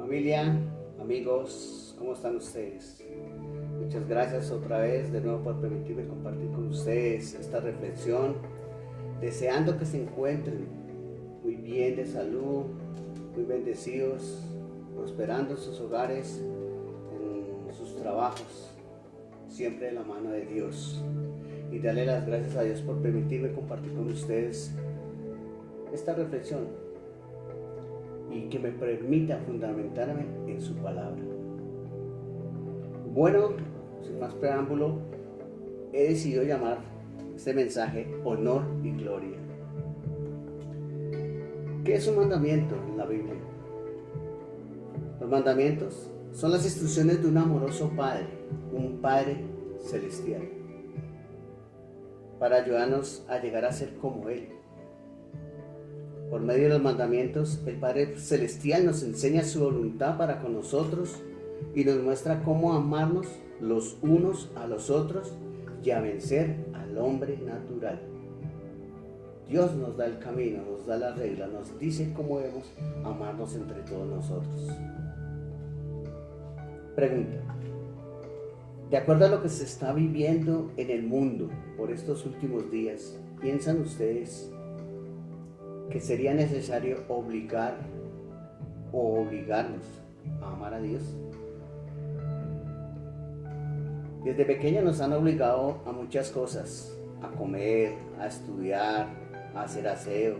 Familia, amigos, ¿cómo están ustedes? Muchas gracias otra vez de nuevo por permitirme compartir con ustedes esta reflexión, deseando que se encuentren muy bien de salud, muy bendecidos, prosperando en sus hogares, en sus trabajos, siempre de la mano de Dios. Y darle las gracias a Dios por permitirme compartir con ustedes esta reflexión y que me permita fundamentarme en su palabra. Bueno, sin más preámbulo, he decidido llamar este mensaje Honor y Gloria. ¿Qué es un mandamiento en la Biblia? Los mandamientos son las instrucciones de un amoroso Padre, un Padre celestial, para ayudarnos a llegar a ser como Él. Por medio de los mandamientos, el Padre Celestial nos enseña su voluntad para con nosotros y nos muestra cómo amarnos los unos a los otros y a vencer al hombre natural. Dios nos da el camino, nos da la regla, nos dice cómo debemos amarnos entre todos nosotros. Pregunta: de acuerdo a lo que se está viviendo en el mundo por estos últimos días, ¿piensan ustedes que sería necesario obligar o obligarnos a amar a Dios? Desde pequeños nos han obligado a muchas cosas: a comer, a estudiar, a hacer aseo,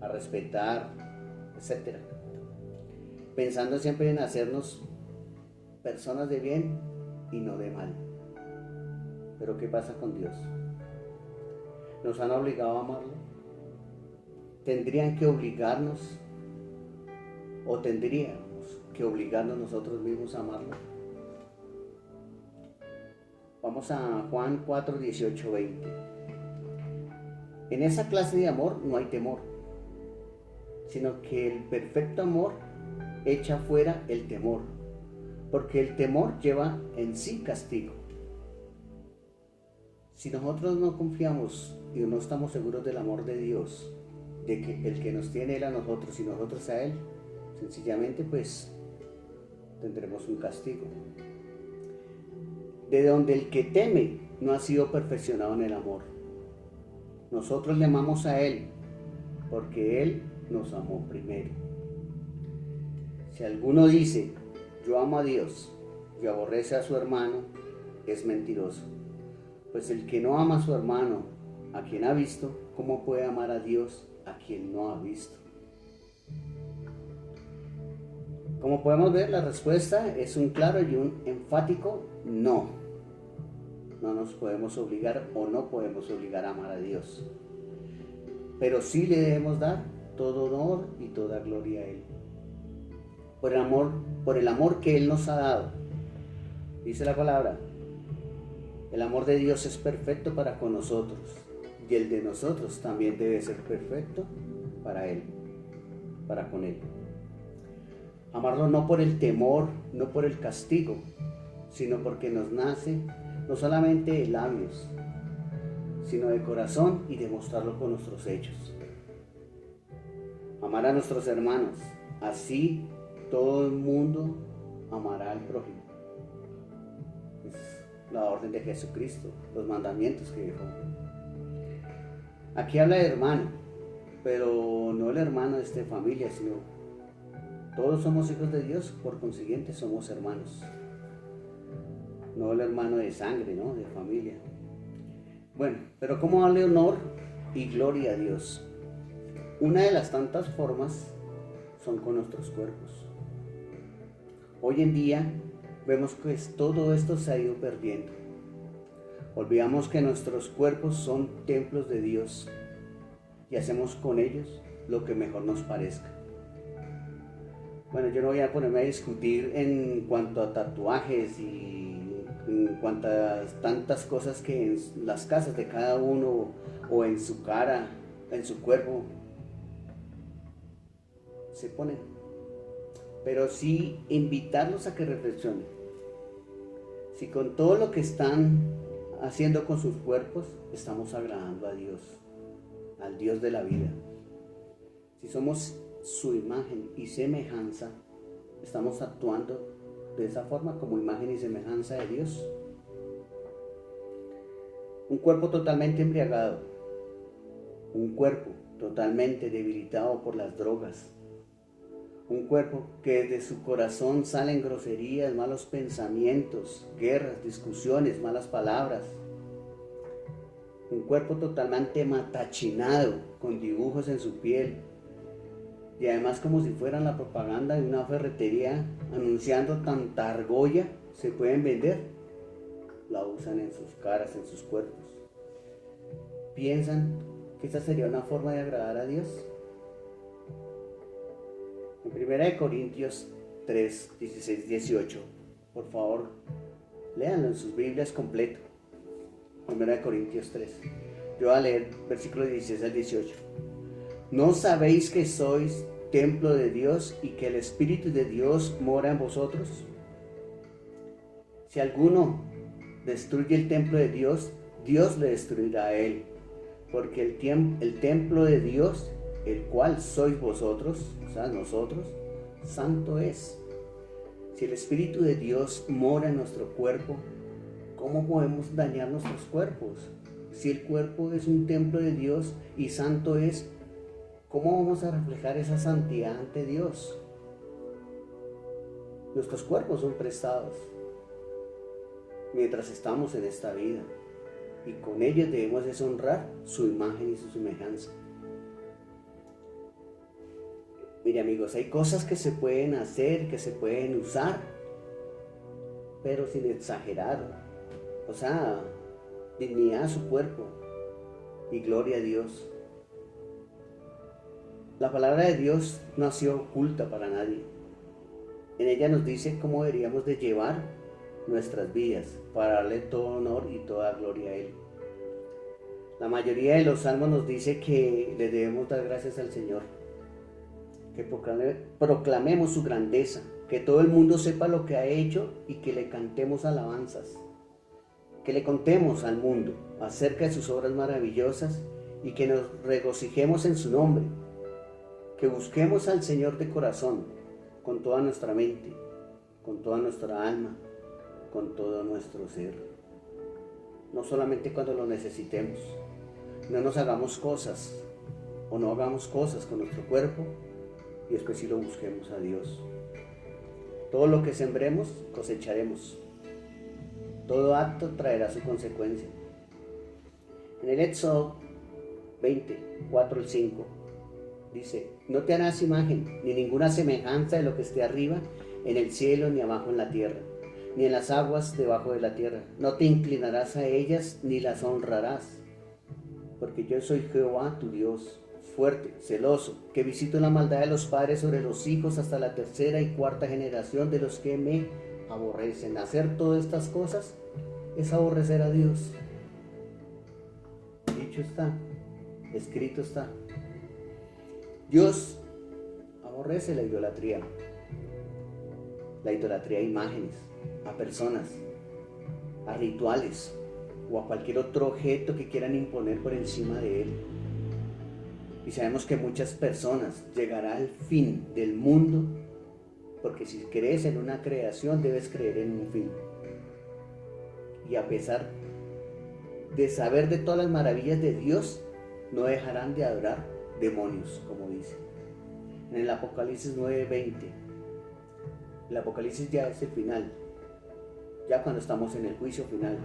a respetar, etc. Pensando siempre en hacernos personas de bien y no de mal. Pero ¿qué pasa con Dios? ¿Nos han obligado a amarlo? ¿Tendrían que obligarnos o tendríamos que obligarnos nosotros mismos a amarlo? Vamos a Juan 4, 18, 20. En esa clase de amor no hay temor, sino que el perfecto amor echa fuera el temor, porque el temor lleva en sí castigo. Si nosotros no confiamos y no estamos seguros del amor de Dios, de que el que nos tiene Él a nosotros y nosotros a Él, sencillamente pues tendremos un castigo. De donde el que teme no ha sido perfeccionado en el amor. Nosotros le amamos a Él porque Él nos amó primero. Si alguno dice yo amo a Dios y aborrece a su hermano, es mentiroso. Pues el que no ama a su hermano, a quien ha visto, ¿cómo puede amar a Dios a quien no ha visto? Como podemos ver, la respuesta es un claro y un enfático no. No nos podemos obligar o no podemos obligar a amar a Dios. Pero sí le debemos dar todo honor y toda gloria a Él. Por el amor que Él nos ha dado. Dice la palabra: el amor de Dios es perfecto para con nosotros, y el de nosotros también debe ser perfecto para Él, para con Él. Amarlo no por el temor, no por el castigo, sino porque nos nace no solamente de labios, sino de corazón, y demostrarlo con nuestros hechos. Amar a nuestros hermanos, así todo el mundo amará al prójimo. Es la orden de Jesucristo, los mandamientos que dejó. Aquí habla de hermano, pero no el hermano de familia, sino todos somos hijos de Dios, por consiguiente somos hermanos. No el hermano de sangre, ¿no? De familia. Bueno, pero ¿cómo darle honor y gloria a Dios? Una de las tantas formas son con nuestros cuerpos. Hoy en día vemos que todo esto se ha ido perdiendo. Olvidamos que nuestros cuerpos son templos de Dios y hacemos con ellos lo que mejor nos parezca. Bueno, yo no voy a ponerme a discutir en cuanto a tatuajes y en cuanto a tantas cosas que en las casas de cada uno o en su cara, en su cuerpo, se ponen. Pero sí invitarlos a que reflexionen. Si con todo lo que están haciendo con sus cuerpos, estamos agradando a Dios, al Dios de la vida. Si somos su imagen y semejanza, ¿Estamos actuando de esa forma como imagen y semejanza de Dios? Un cuerpo totalmente embriagado, un cuerpo totalmente debilitado por las drogas, un cuerpo que desde su corazón salen groserías, malos pensamientos, guerras, discusiones, malas palabras. Un cuerpo totalmente matachinado, con dibujos en su piel. Y además como si fueran la propaganda de una ferretería anunciando tanta argolla se pueden vender. La usan en sus caras, en sus cuerpos. ¿Piensan que esta sería una forma de agradar a Dios? En 1 Corintios 3, 16, 18, por favor, léanlo en sus Biblias completo. 1 Corintios 3. Yo voy a leer versículos 16 al 18. ¿No sabéis que sois templo de Dios y que el Espíritu de Dios mora en vosotros? Si alguno destruye el templo de Dios, Dios le destruirá a él. Porque el templo de Dios, el cual sois vosotros, o sea, nosotros, santo es. Si el Espíritu de Dios mora en nuestro cuerpo, ¿cómo podemos dañar nuestros cuerpos? Si el cuerpo es un templo de Dios y santo es, ¿cómo vamos a reflejar esa santidad ante Dios? Nuestros cuerpos son prestados mientras estamos en esta vida, y con ellos debemos deshonrar su imagen y su semejanza. Mire amigos, hay cosas que se pueden hacer, que se pueden usar, pero sin exagerar. O sea, dignidad a su cuerpo y gloria a Dios. La palabra de Dios no ha sido oculta para nadie. En ella nos dice cómo deberíamos de llevar nuestras vidas para darle todo honor y toda gloria a Él. La mayoría de los salmos nos dice que le debemos dar gracias al Señor, que proclamemos su grandeza, que todo el mundo sepa lo que ha hecho y que le cantemos alabanzas, que le contemos al mundo acerca de sus obras maravillosas y que nos regocijemos en su nombre, que busquemos al Señor de corazón, con toda nuestra mente, con toda nuestra alma, con todo nuestro ser. No solamente cuando lo necesitemos. No nos hagamos cosas o no hagamos cosas con nuestro cuerpo y después sí lo busquemos a Dios. Todo lo que sembremos, cosecharemos. Todo acto traerá su consecuencia. En el Éxodo 20, 4 al 5, dice: no te harás imagen, ni ninguna semejanza de lo que esté arriba en el cielo, ni abajo en la tierra, ni en las aguas debajo de la tierra. No te inclinarás a ellas, ni las honrarás. Porque yo soy Jehová tu Dios, fuerte, celoso, que visito la maldad de los padres sobre los hijos hasta la tercera y cuarta generación de los que me aborrecen. Hacer todas estas cosas es aborrecer a Dios. Dicho está, escrito está. Dios aborrece la idolatría a imágenes, a personas, a rituales o a cualquier otro objeto que quieran imponer por encima de Él. Y sabemos que muchas personas llegará al fin del mundo, porque si crees en una creación debes creer en un fin. Y a pesar de saber de todas las maravillas de Dios, no dejarán de adorar demonios, como dice en el Apocalipsis 9:20. El Apocalipsis ya es el final, ya cuando estamos en el juicio final.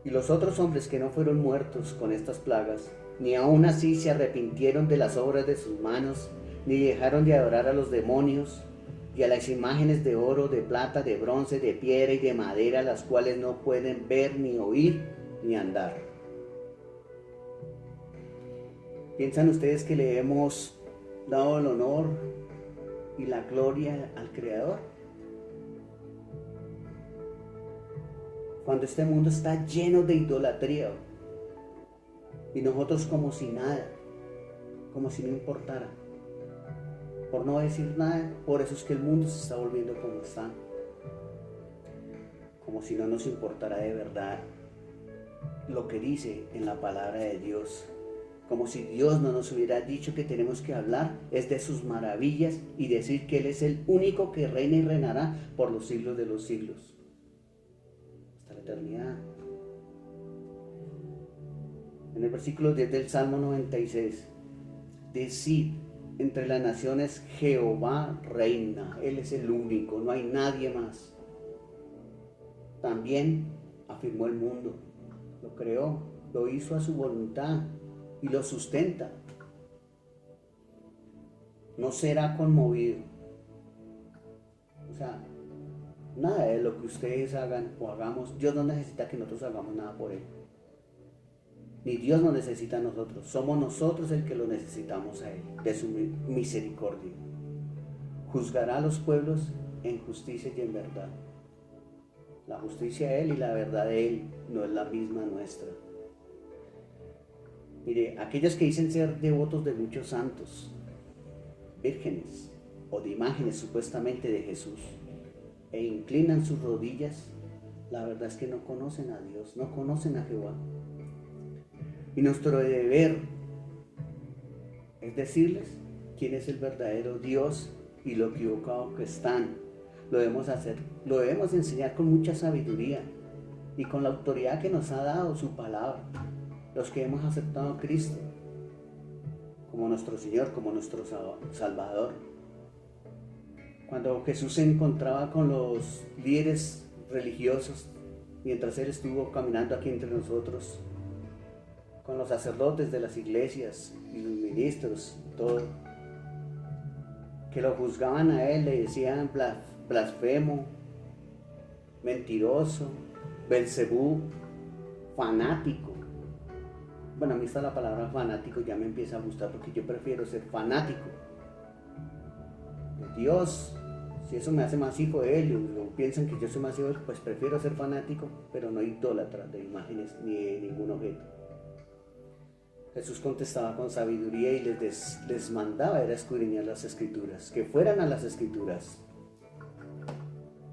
Y los otros hombres que no fueron muertos con estas plagas, ni aún así se arrepintieron de las obras de sus manos, ni dejaron de adorar a los demonios y a las imágenes de oro, de plata, de bronce, de piedra y de madera, las cuales no pueden ver, ni oír, ni andar. ¿Piensan ustedes que le hemos dado el honor y la gloria al Creador? Cuando este mundo está lleno de idolatría y nosotros como si nada, como si no importara. Por no decir nada, por eso es que el mundo se está volviendo como está. Como si no nos importara de verdad lo que dice en la palabra de Dios. como si Dios no nos hubiera dicho que tenemos que hablar es de sus maravillas y decir que Él es el único que reina y reinará por los siglos de los siglos, hasta la eternidad. En el versículo 10 del Salmo 96, decid entre las naciones, Jehová reina, Él es el único, no hay nadie más. También afirmó el mundo, lo creó, lo hizo a su voluntad y lo sustenta. No será conmovido. O sea, nada de lo que ustedes hagan o hagamos, Dios no necesita que nosotros hagamos nada por Él. Ni Dios nos necesita a nosotros, somos nosotros el que lo necesitamos a Él, de su misericordia. Juzgará a los pueblos en justicia y en verdad. La justicia de Él y la verdad de Él no es la misma nuestra. Mire, aquellos que dicen ser devotos de muchos santos, vírgenes o de imágenes supuestamente de Jesús e inclinan sus rodillas, la verdad es que no conocen a Dios, no conocen a Jehová. Y nuestro deber es decirles quién es el verdadero Dios y lo equivocado que están. Lo debemos hacer, lo debemos enseñar con mucha sabiduría y con la autoridad que nos ha dado su palabra, los que hemos aceptado a Cristo como nuestro Señor, como nuestro Salvador. Cuando Jesús se encontraba con los líderes religiosos, mientras Él estuvo caminando aquí entre nosotros, con los sacerdotes de las iglesias y los ministros, todo, que lo juzgaban a Él, le decían blasfemo, mentiroso, Belcebú, fanático. Bueno, a mí está la palabra fanático, ya me empieza a gustar porque yo prefiero ser fanático de Dios. Si eso me hace más hijo de Él, o piensan que yo soy más hijo de Él, pues prefiero ser fanático, pero no idólatra de imágenes ni de ningún objeto. Jesús contestaba con sabiduría y les mandaba era escudriñar las Escrituras, que fueran a las Escrituras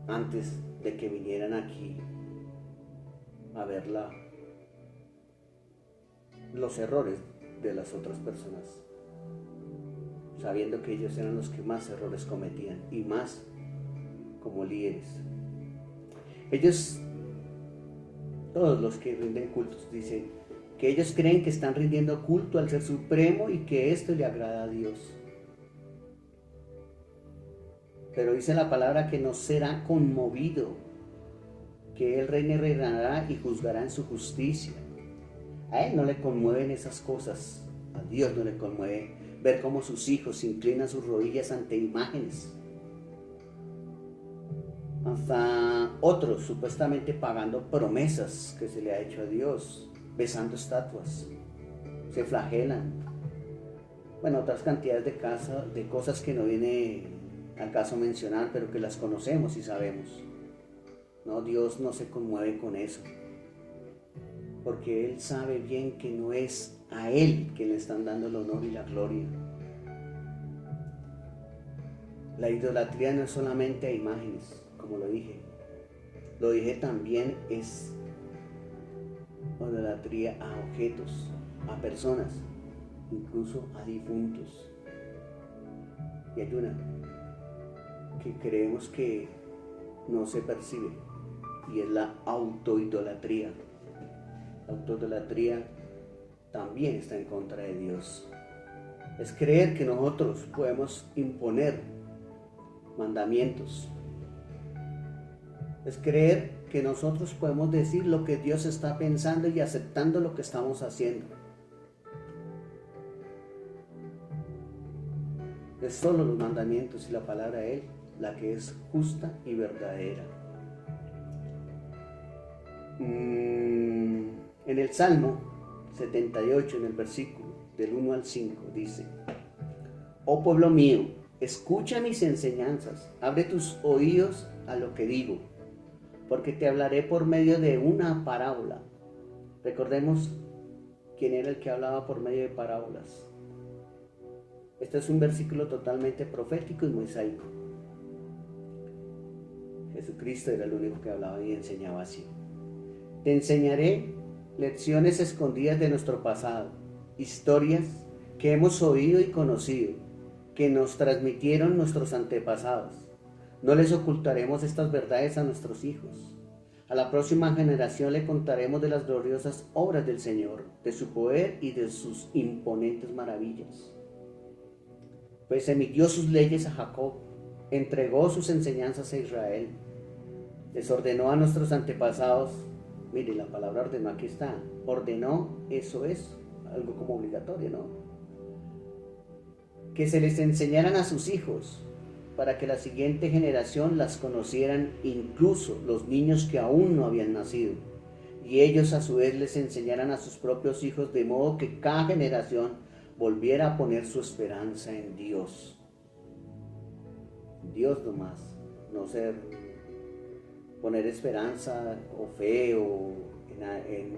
antes de que vinieran aquí a ver los errores de las otras personas, sabiendo que ellos eran los que más errores cometían y más como líderes. Ellos, todos los que rinden cultos, dicen que ellos creen que están rindiendo culto al Ser Supremo y que esto le agrada a Dios. Pero dice la palabra que no será conmovido, que Él reina y reinará y juzgará en su justicia. A Él no le conmueven esas cosas, a Dios no le conmueve ver cómo sus hijos inclinan sus rodillas ante imágenes. Hasta otros supuestamente pagando promesas que se le ha hecho a Dios, besando estatuas, se flagelan. Bueno, otras cantidades de cosas que no viene al caso mencionar, pero que las conocemos y sabemos. No, Dios no se conmueve con eso, porque Él sabe bien que no es a Él que le están dando el honor y la gloria. La idolatría no es solamente a imágenes, como lo dije también es idolatría a objetos, a personas, incluso a difuntos. Y hay una que creemos que no se percibe y es la autoidolatría. La autoidolatría también está en contra de Dios. Es creer que nosotros podemos imponer mandamientos. Es creer que nosotros podemos decir lo que Dios está pensando y aceptando lo que estamos haciendo. Es solo los mandamientos y la palabra de Él la que es justa y verdadera. En el Salmo 78, en el versículo del 1 al 5, dice: Oh pueblo mío, escucha mis enseñanzas, abre tus oídos a lo que digo, porque te hablaré por medio de una parábola. Recordemos quién era el que hablaba por medio de parábolas. Este es un versículo totalmente profético y mosaico. Jesucristo era el único que hablaba y enseñaba así. Te enseñaré lecciones escondidas de nuestro pasado, historias que hemos oído y conocido, que nos transmitieron nuestros antepasados. No les ocultaremos estas verdades a nuestros hijos. A la próxima generación le contaremos de las gloriosas obras del Señor, de su poder y de sus imponentes maravillas. Pues emitió sus leyes a Jacob, entregó sus enseñanzas a Israel, les ordenó a nuestros antepasados. Mire, la palabra ordenó aquí está. Ordenó, eso es algo como obligatorio, ¿no? Que se les enseñaran a sus hijos, para que la siguiente generación las conocieran, incluso los niños que aún no habían nacido, y ellos a su vez les enseñaran a sus propios hijos, de modo que cada generación volviera a poner su esperanza en Dios. Dios nomás, no ser poner esperanza o fe o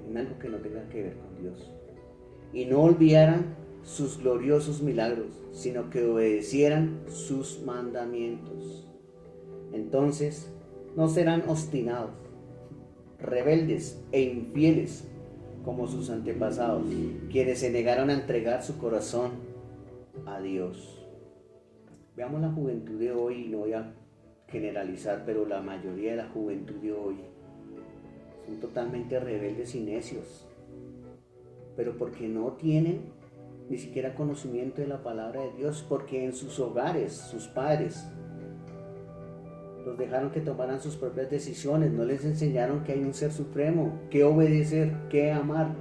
en algo que no tenga que ver con Dios. Y no olvidaran sus gloriosos milagros, sino que obedecieran sus mandamientos. Entonces no serán obstinados, rebeldes e infieles como sus antepasados, quienes se negaron a entregar su corazón a Dios. Veamos la juventud de hoy, no voy a generalizar, pero la mayoría de la juventud de hoy son totalmente rebeldes y necios, pero porque no tienen ni siquiera conocimiento de la palabra de Dios, porque en sus hogares, sus padres los dejaron que tomaran sus propias decisiones, no les enseñaron que hay un ser supremo, que obedecer, que amar,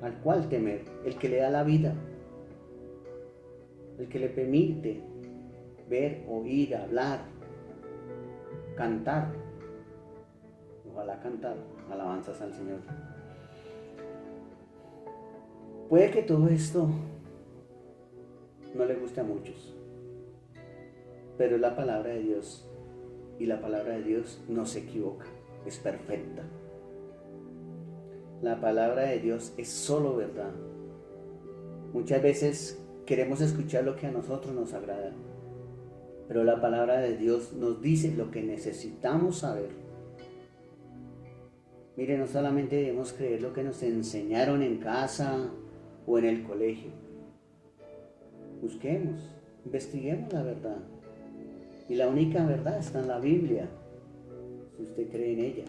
al cual temer, el que le da la vida, el que le permite ver, oír, hablar, cantar, ojalá cantar alabanzas al Señor. Puede que todo esto no le guste a muchos, pero es la palabra de Dios, y la palabra de Dios no se equivoca, es perfecta. La palabra de Dios es solo verdad. Muchas veces queremos escuchar lo que a nosotros nos agrada, pero la palabra de Dios nos dice lo que necesitamos saber. Mire, no solamente debemos creer lo que nos enseñaron en casa o en el colegio. Busquemos, investiguemos la verdad. Y la única verdad está en la Biblia, si usted cree en ella.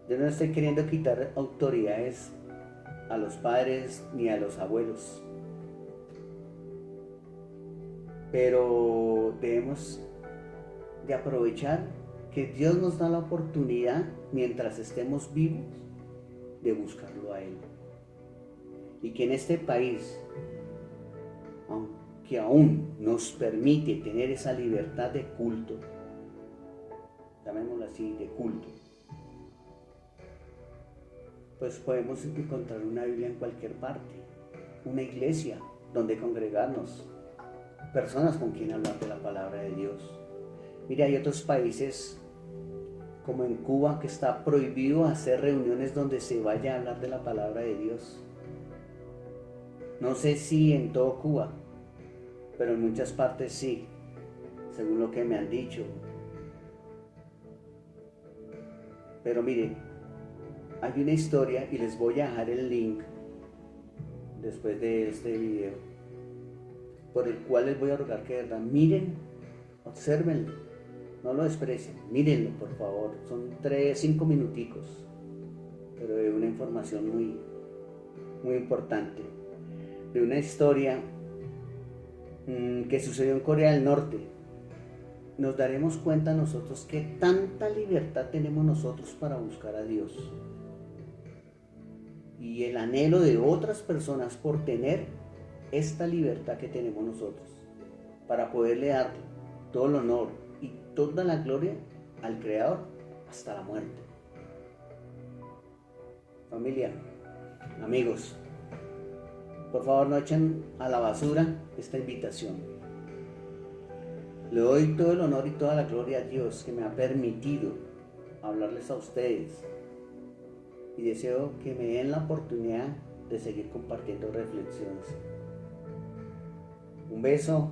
Yo no estoy queriendo quitar autoridades a los padres ni a los abuelos, pero debemos de aprovechar que Dios nos da la oportunidad, mientras estemos vivos, de buscarlo a Él. Y que en este país, aunque aún nos permite tener esa libertad de culto, llamémoslo así, de culto, pues podemos encontrar una Biblia en cualquier parte, una iglesia donde congregarnos, personas con quien hablar de la palabra de Dios. Mira, hay otros países como en Cuba que está prohibido hacer reuniones donde se vaya a hablar de la palabra de Dios. No sé si en todo Cuba, pero en muchas partes sí, según lo que me han dicho. Pero miren, hay una historia y les voy a dejar el link después de este video, por el cual les voy a rogar que de verdad miren, obsérvenlo, no lo desprecien, mírenlo por favor. Son 5 minuticos, pero de una información muy, muy importante, de una historia que sucedió en Corea del Norte. Nos daremos cuenta nosotros que tanta libertad tenemos nosotros para buscar a Dios, y el anhelo de otras personas por tener esta libertad que tenemos nosotros, para poderle dar todo el honor y toda la gloria al Creador hasta la muerte. Familia, amigos, por favor no echen a la basura esta invitación. Le doy todo el honor y toda la gloria a Dios que me ha permitido hablarles a ustedes, y deseo que me den la oportunidad de seguir compartiendo reflexiones. Un beso